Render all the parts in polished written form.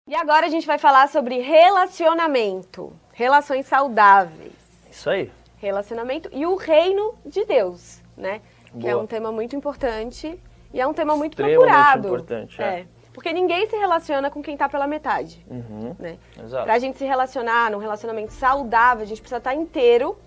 E agora a gente vai falar sobre relacionamento, relações saudáveis. Isso aí. Relacionamento e o reino de Deus, né? Boa. Que é um tema muito importante e é um tema muito Extremamente procurado. importante, Porque ninguém se relaciona com quem tá pela metade, né? Exato. Pra gente se relacionar num relacionamento saudável, a gente precisa estar inteiro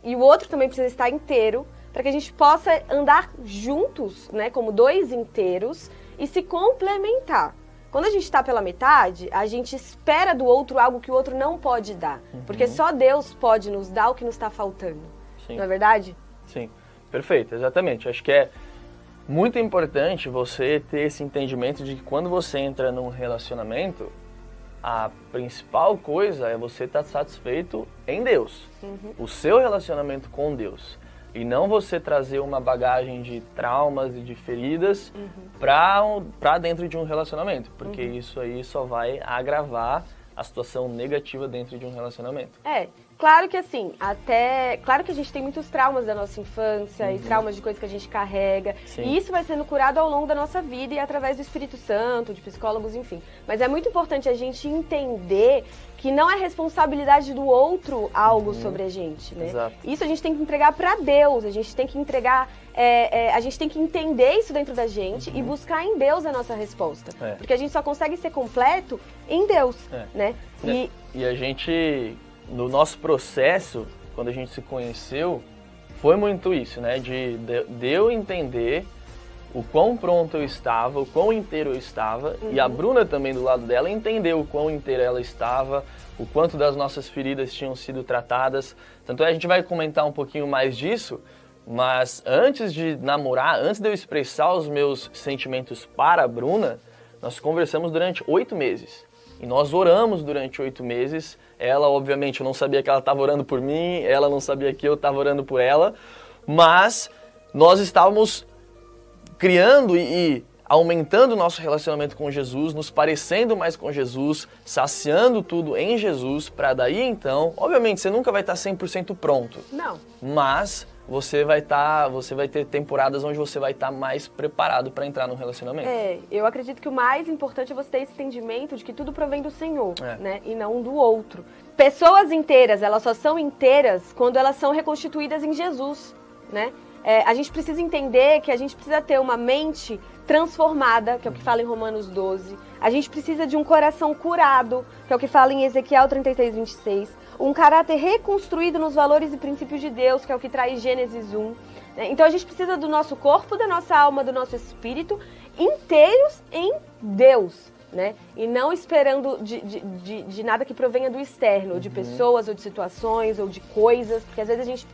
e o outro também precisa estar inteiro para que a gente possa andar juntos, né? Como dois inteiros e se complementar. Quando a gente está pela metade, a gente espera do outro algo que o outro não pode dar. Porque só Deus pode nos dar o que nos está faltando. Sim. Não é verdade? Sim, perfeito, exatamente. Acho que é muito importante você ter esse entendimento de que quando você entra num relacionamento, a principal coisa é você estar satisfeito em Deus. O seu relacionamento com Deus. E não você trazer uma bagagem de traumas e de feridas para dentro de um relacionamento. Porque isso aí só vai agravar a situação negativa dentro de um relacionamento. Claro que assim, claro que a gente tem muitos traumas da nossa infância e traumas de coisas que a gente carrega. Sim. E isso vai sendo curado ao longo da nossa vida e através do Espírito Santo, de psicólogos, enfim. Mas é muito importante a gente entender que não é responsabilidade do outro algo sobre a gente, né? Exato. Isso a gente tem que entregar para Deus, a gente tem que entregar, a gente tem que entender isso dentro da gente e buscar em Deus a nossa resposta. Porque a gente só consegue ser completo em Deus, né? E a gente, no nosso processo, quando a gente se conheceu, foi muito isso, né? De eu entender o quão pronto eu estava, o quão inteiro eu estava, e a Bruna também do lado dela entendeu o quão inteira ela estava, o quanto das nossas feridas tinham sido tratadas. Tanto é, a gente vai comentar um pouquinho mais disso, mas antes de namorar, antes de eu expressar os meus sentimentos para a Bruna, nós conversamos durante 8 meses. E nós oramos durante 8 meses. Ela, obviamente, eu não sabia que ela estava orando por mim, ela não sabia que eu estava orando por ela, mas nós estávamos criando e aumentando o nosso relacionamento com Jesus, nos parecendo mais com Jesus, saciando tudo em Jesus, para daí então, obviamente você nunca vai estar 100% pronto. Não. Mas você vai ter temporadas onde você vai estar mais preparado para entrar no relacionamento. Eu acredito que o mais importante é você ter esse entendimento de que tudo provém do Senhor, né? E não do outro. Pessoas inteiras, elas só são inteiras quando elas são reconstituídas em Jesus, né? A gente precisa entender que a gente precisa ter uma mente transformada, que é o que fala em Romanos 12. A gente precisa de um coração curado, que é o que fala em Ezequiel 36, 26. Um caráter reconstruído nos valores e princípios de Deus, que é o que traz Gênesis 1. Então a gente precisa do nosso corpo, da nossa alma, do nosso espírito, inteiros em Deus, né? E não esperando de nada que provenha do externo, ou de pessoas, ou de situações, ou de coisas, porque às vezes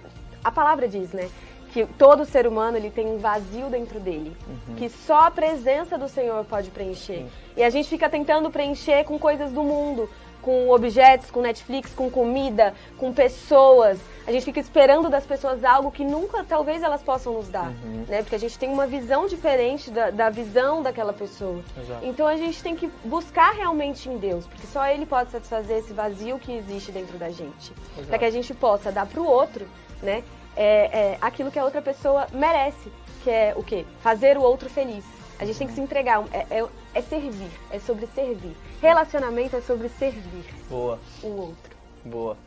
a palavra diz, né? Que todo ser humano ele tem um vazio dentro dele, que só a presença do Senhor pode preencher. E a gente fica tentando preencher com coisas do mundo, com objetos, com Netflix, com comida, com pessoas. A gente fica esperando das pessoas algo que nunca, talvez, elas possam nos dar, né? Porque a gente tem uma visão diferente da visão daquela pessoa. Exato. Então a gente tem que buscar realmente em Deus, porque só Ele pode satisfazer esse vazio que existe dentro da gente. Para que a gente possa dar para o outro, né? Aquilo que a outra pessoa merece, que é o quê? Fazer o outro feliz. A gente tem que se entregar, é servir, é sobre servir. Relacionamento é sobre servir Boa. o outro. Boa.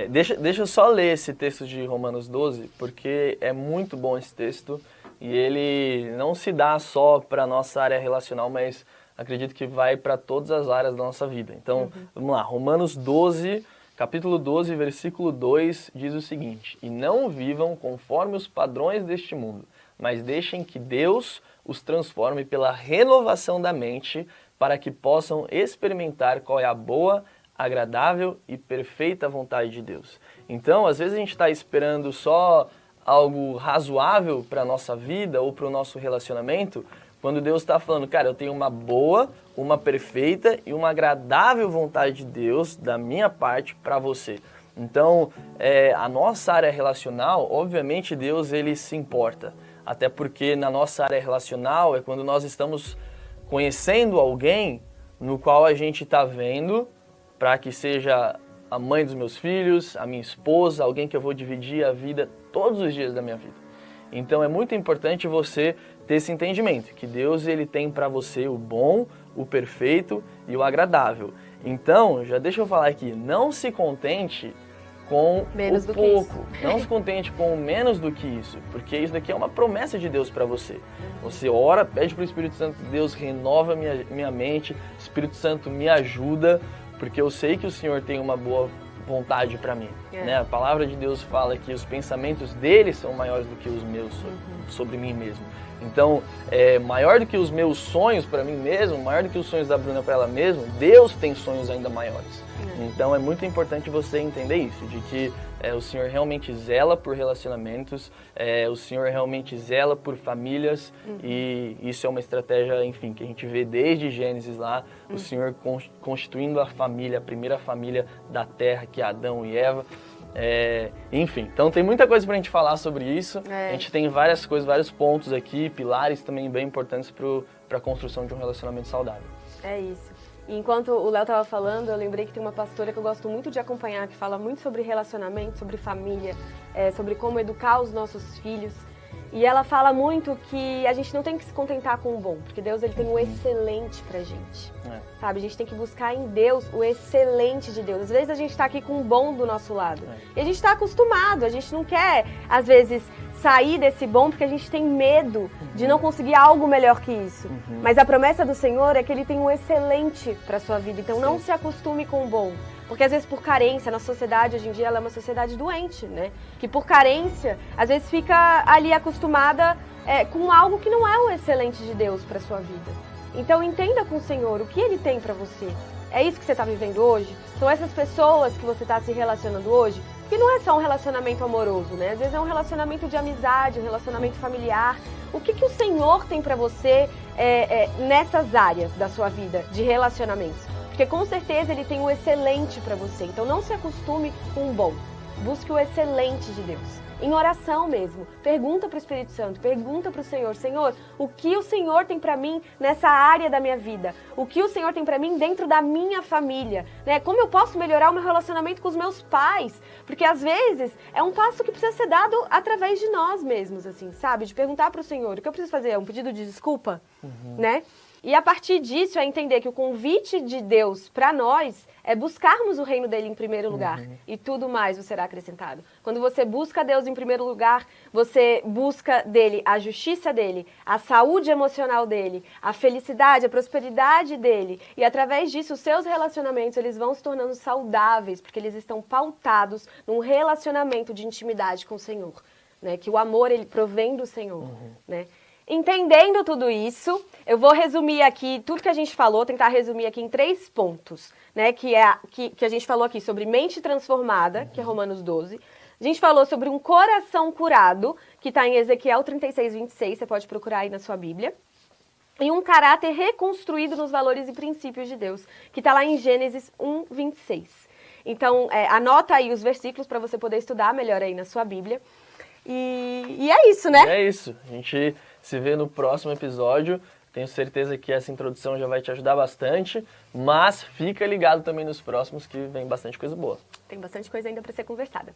Deixa eu só ler esse texto de Romanos 12, porque é muito bom esse texto e ele não se dá só para a nossa área relacional, mas acredito que vai para todas as áreas da nossa vida. Então, vamos lá, Romanos 12, capítulo 12, versículo 2, diz o seguinte: E não vivam conforme os padrões deste mundo, mas deixem que Deus os transforme pela renovação da mente, para que possam experimentar qual é a boa, agradável e perfeita vontade de Deus. Então, às vezes a gente está esperando só algo razoável para a nossa vida ou para o nosso relacionamento, quando Deus está falando, cara, eu tenho uma boa, uma perfeita e uma agradável vontade de Deus da minha parte para você. Então, a nossa área relacional, obviamente Deus ele se importa. Até porque na nossa área relacional é quando nós estamos conhecendo alguém no qual a gente está vendo para que seja a mãe dos meus filhos, a minha esposa, alguém que eu vou dividir a vida todos os dias da minha vida. Então é muito importante você ter esse entendimento, que Deus ele tem para você o bom, o perfeito e o agradável. Então, já deixa eu falar aqui, não se contente com menos o pouco, não se contente com menos do que isso, porque isso daqui é uma promessa de Deus para você. Você ora, pede para o Espírito Santo, Deus renova minha mente, Espírito Santo me ajuda, porque eu sei que o Senhor tem uma boa vontade para mim. Né? A palavra de Deus fala que os pensamentos dele são maiores do que os meus sobre mim mesmo. Então, maior do que os meus sonhos para mim mesmo, maior do que os sonhos da Bruna para ela mesma, Deus tem sonhos ainda maiores. Então, é muito importante você entender isso, de que o Senhor realmente zela por relacionamentos, o Senhor realmente zela por famílias, e isso é uma estratégia, enfim, que a gente vê desde Gênesis lá, o Senhor constituindo a família, a primeira família da terra, que é Adão e Eva. Enfim, então tem muita coisa pra gente falar sobre isso. A gente tem várias coisas, vários pontos aqui, pilares também bem importantes para a construção de um relacionamento saudável. É isso. E enquanto o Léo estava falando, eu lembrei que tem uma pastora que eu gosto muito de acompanhar, que fala muito sobre relacionamento, sobre família, sobre como educar os nossos filhos. E ela fala muito que a gente não tem que se contentar com o bom, porque Deus ele tem o excelente pra gente, sabe? A gente tem que buscar em Deus o excelente de Deus. Às vezes a gente tá aqui com o bom do nosso lado, e a gente tá acostumado, a gente não quer, às vezes, sair desse bom porque a gente tem medo de não conseguir algo melhor que isso. Mas a promessa do Senhor é que Ele tem o excelente pra sua vida, então não se acostume com o bom. Porque às vezes por carência, nossa sociedade hoje em dia ela é uma sociedade doente, né? Que por carência, às vezes fica ali acostumada com algo que não é o excelente de Deus para sua vida. Então entenda com o Senhor o que Ele tem para você. É isso que você está vivendo hoje? São essas pessoas que você está se relacionando hoje? Que não é só um relacionamento amoroso, né? Às vezes é um relacionamento de amizade, um relacionamento familiar. O que o Senhor tem para você nessas áreas da sua vida de relacionamentos? Porque com certeza Ele tem o excelente para você. Então não se acostume com o bom. Busque o excelente de Deus. Em oração mesmo. Pergunta para o Espírito Santo, pergunta para o Senhor. Senhor, o que o Senhor tem para mim nessa área da minha vida? O que o Senhor tem para mim dentro da minha família? Né? Como eu posso melhorar o meu relacionamento com os meus pais? Porque às vezes é um passo que precisa ser dado através de nós mesmos, assim, sabe? De perguntar para o Senhor, o que eu preciso fazer? É um pedido de desculpa? Né? E a partir disso é entender que o convite de Deus para nós é buscarmos o reino dele em primeiro lugar. E tudo mais será acrescentado. Quando você busca Deus em primeiro lugar, você busca dele a justiça dele, a saúde emocional dele, a felicidade, a prosperidade dele. E através disso, os seus relacionamentos eles vão se tornando saudáveis, porque eles estão pautados num relacionamento de intimidade com o Senhor. Né? Que o amor ele provém do Senhor. Né? Entendendo tudo isso, eu vou resumir aqui tudo que a gente falou, tentar resumir aqui em 3 pontos, né? Que a gente falou aqui sobre mente transformada, que é Romanos 12. A gente falou sobre um coração curado, que está em Ezequiel 36, 26, você pode procurar aí na sua Bíblia. E um caráter reconstruído nos valores e princípios de Deus, que está lá em Gênesis 1, 26. Então, anota aí os versículos para você poder estudar melhor aí na sua Bíblia. E é isso, né? É isso. A gente se vê no próximo episódio. Tenho certeza que essa introdução já vai te ajudar bastante, mas fica ligado também nos próximos que vem bastante coisa boa. Tem bastante coisa ainda para ser conversada.